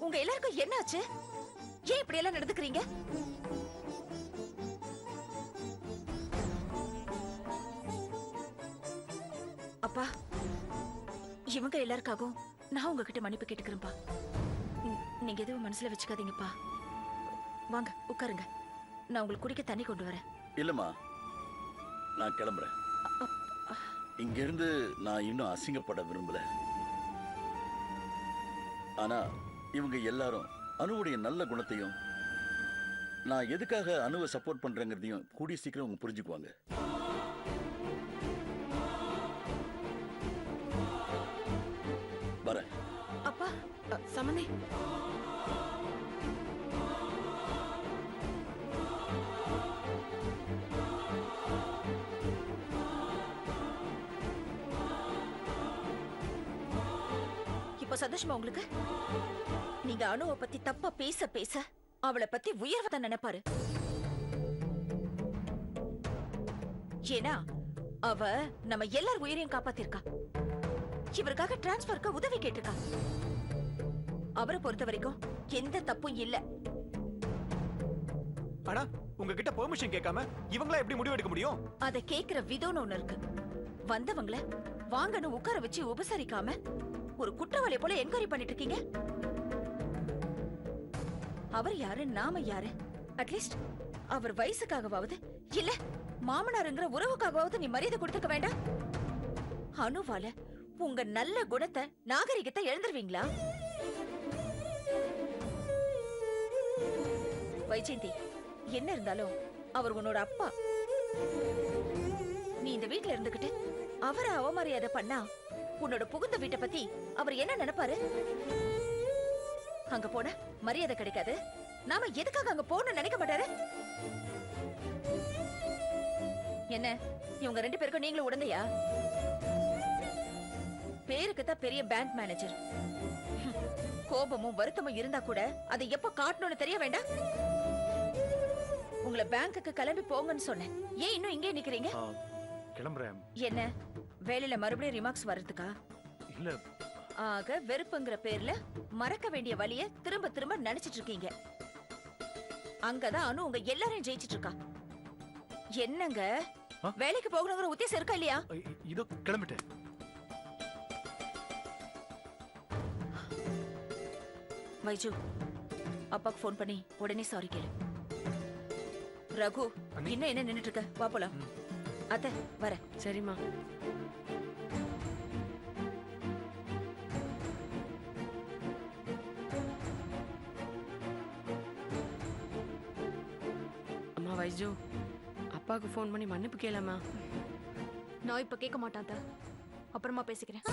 உங்க எல்லாருக்கும் என்ன ஆச்சு? ஏன் இப்படி எல்லாம் நடந்துக்கிறீங்க? அப்பா, இவங்க எல்லாருக்காகவும் நான் உங்ககிட்ட மன்னிப்பு கேட்டுக்கிறேன்ப்பா. நீங்க எதுவும் மனசுல வச்சுக்காதீங்கப்பா. வாங்க உட்காருங்க, நான் உங்களுக்கு குடிக்க தண்ணி கொண்டு வரேன். இல்லம்மா, நான் கிளம்புறேன். இங்க இருந்து நான் இன்னும் அசிங்கப்பட விரும்பல. ஆனா இவங்க எல்லாரும் அனுவுடைய நல்ல குணத்தையும் நான் எதுக்காக அனுவை சப்போர்ட் பண்றேங்கிறதையும் கூடிய சீக்கிரம் அவங்க புரிஞ்சுக்குவாங்க. வரேன். அப்பா, சமந்தி, இப்ப சந்தோஷமா உங்களுக்கு? நீங்க அனுவை பத்தி தப்பா பேச பேச அவளை பத்தி உயர்வத நினைப்பாரு. ஏன்னா அவ நம்ம எல்லார் உயிரையும் காப்பாத்திருக்கா. இவருக்காக டிரான்ஸ்பருக்கு உதவி கேட்டிருக்கா. அவரை பொறுத்த வரைக்கும் எந்த தப்பும் இல்ல. ஆனா உங்ககிட்ட பெர்மிஷன் கேட்காம இவங்களா எப்படி முடிவு எடுக்க முடியும்? அத கேக்குற விதம்னு ஒண்ணு இருக்கு. வந்தவங்கள வாங்கன்னு உட்கார வச்சு உபசரிக்காம ஒரு குற்றவாளியை போல என்கொயரி பண்ணிட்டு இருக்கீங்க. அவர் யாரு, நாம யாரு? அட்லீஸ்ட் அவர் வயசுக்காகவாவது இல்ல மாமனாருங்கிற உறவுக்காகவாவது நீ மரியாதை கொடுத்துக்க வேண்டாம். அனுவால உங்க நல்ல குணத்தை நாகரிகத்தை எழுந்துருவீங்களா? வைஜெயந்தி, என்ன இருந்தாலும் அவர் உன்னோட அப்பா. நீ இந்த வீட்டுல இருந்துகிட்டு அவரை அவமரியாதை பண்ணா உன்னோட புகுந்த வீட்டை பத்தி அவர் என்ன நினைப்பாரு? அங்க போன மரியாதை கிடைக்காது. நாம எதுக்காக அங்க போகணும்னு நினைக்க மாட்டாரு? என்ன இவங்க 2 பேருக்கும் நீங்களும் உடந்தையா? பேருக்கு தான் பெரிய பேங்க் மேனேஜர். கோபமும் வருத்தமும் இருந்தா கூட அதை எப்ப காட்டணும்னு தெரிய வேண்டாம். உங்களை பேங்க்குக்கு கிளம்பி போங்கன்னு சொன்னேன். ஏன் இன்னும் இங்கே நிக்கிறீங்க? கிளம்புறேன். என்ன வேலையில மறுபடியும் ரிமார்க்ஸ் வர்றதுக்கா? இல்ல, ஆக வெறுப்புங்கிற பேர்ல மறக்க வேண்டிய வழிய திரும்ப திரும்ப நினைச்சிட்டு இருக்கீங்க. அங்கதான் அனு உங்க எல்லாரையும் ஜெயிச்சிட்டு இருக்கா. என்னங்க வேலைக்கு போகணுங்கிற உத்தேசம் இருக்கா இல்லையா? இதோ கிளம்பிட்டேன். வைஜு, அப்பாக்கு போன் பண்ணி உடனே சாரி கேளு. ரகு, இன்னும் என்ன நின்னுட்டு இருக்க? வா போலாம். அத்தை வர. சரிம்மா. அம்மா வைஜு, அப்பாவுக்கு ஃபோன் பண்ணி மன்னிப்பு கேளம்மா. நான் இப்ப கேட்க மாட்டேன். அப்புறமா பேசிக்கிறேன்.